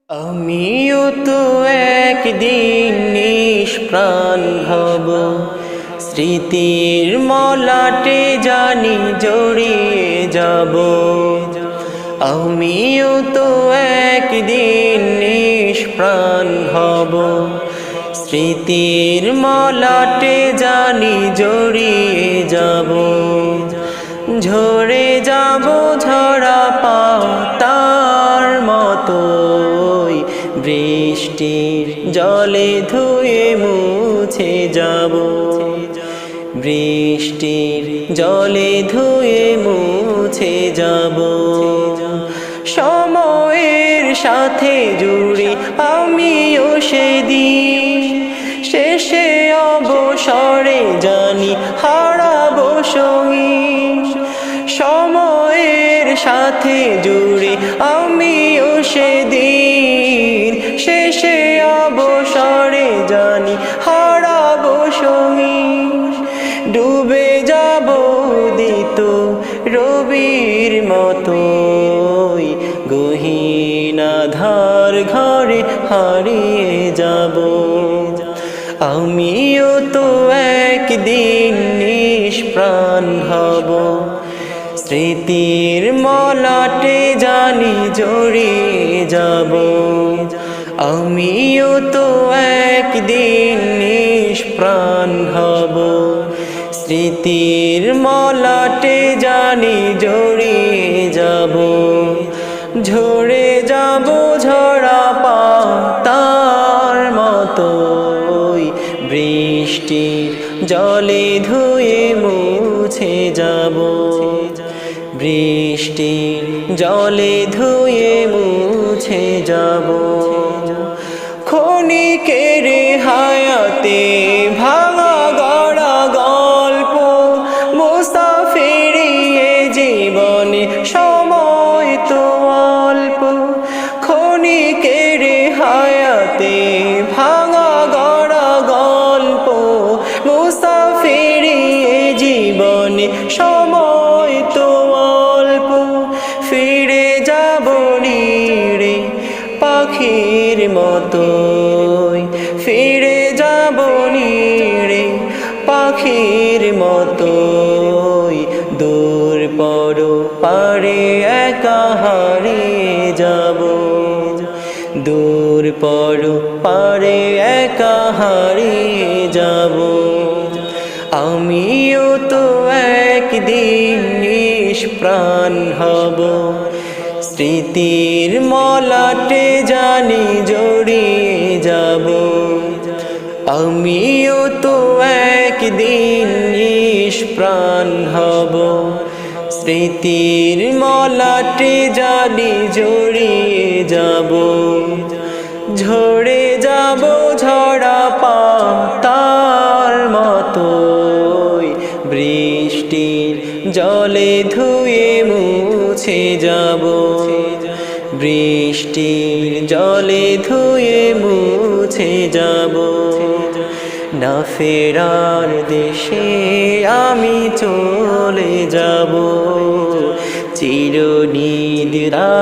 আমিও তো একদিন নিষ্প্রাণ হব, স্মৃতির মলাটে জানি জড়িয়ে যাব। আমিও তো একদিন নিষ্প্রাণ হব, স্মৃতির মলাটে জানি জড়িয়ে যাব। ঝরে যাব ঝরা পাতার মতোই, বৃষ্টির জলে ধুয়ে মুছে যাব। বৃষ্টির জলে ধুয়ে মুছে যাব। সময়ের সাথে জুড়ে আমিও সেদিন, শেষে অবসরে জানি হারাবো সঙ্গী। সময়ের সাথে জুড়ে আমিও সেদিন, শেষে অবসরে জানি হারাবো সঙ্গী। ডুবে যাব দিত রবির মতোই, গহীন আঁধার ঘরে হারিয়ে যাব। আমিও তো একদিন নিষ্প্রাণ হব, স্মৃতির মলাটে জানি জড়িয়ে যাব। আমিও তো একদিন নিষ্প্রাণ হব, স্মৃতির মলাটে জানি জড়িয়ে যাব। ঝরে যাব ঝরা পাতার মতোই, বৃষ্টির জলে ধুয়ে মুছে যাব। বৃষ্টির জলে ধুয়ে মুছে যাব। ক্ষণিকের হায়াতে ভাঙা গড়া গল্প, মুসাফিরিয়ে জীবনে সময় তো অল্প। ক্ষণিকের হায়াতে ভাঙা গড়া গল্প, মুসাফিরিয়ে জীবনে সময় তো অল্প। ফিরে যাব নিরে পাখির মতোই, ফিরে যাব নিরে পাখির মতোই। দূর পর পারে একা হারিয়ে যাব। দূর পর পারে একা হারিয়ে যাব। আমিও তো একদিন নিষ্প্রাণ হব, স্মৃতির মলাটে জানি জড়িয়ে যাব। আমিও তো একদিন নিষ্প্রাণ হব, স্মৃতির মলাটে জানি জড়িয়ে যাব। ঝরে যাব ঝরা পাতার মতোই, বৃষ্টির জলে ধুয়ে মুছে যাব। বৃষ্টির জলে ধুয়ে মুছে যাব। না ফেরার দেশে আমি চলে যাব, চিরনিদ্রা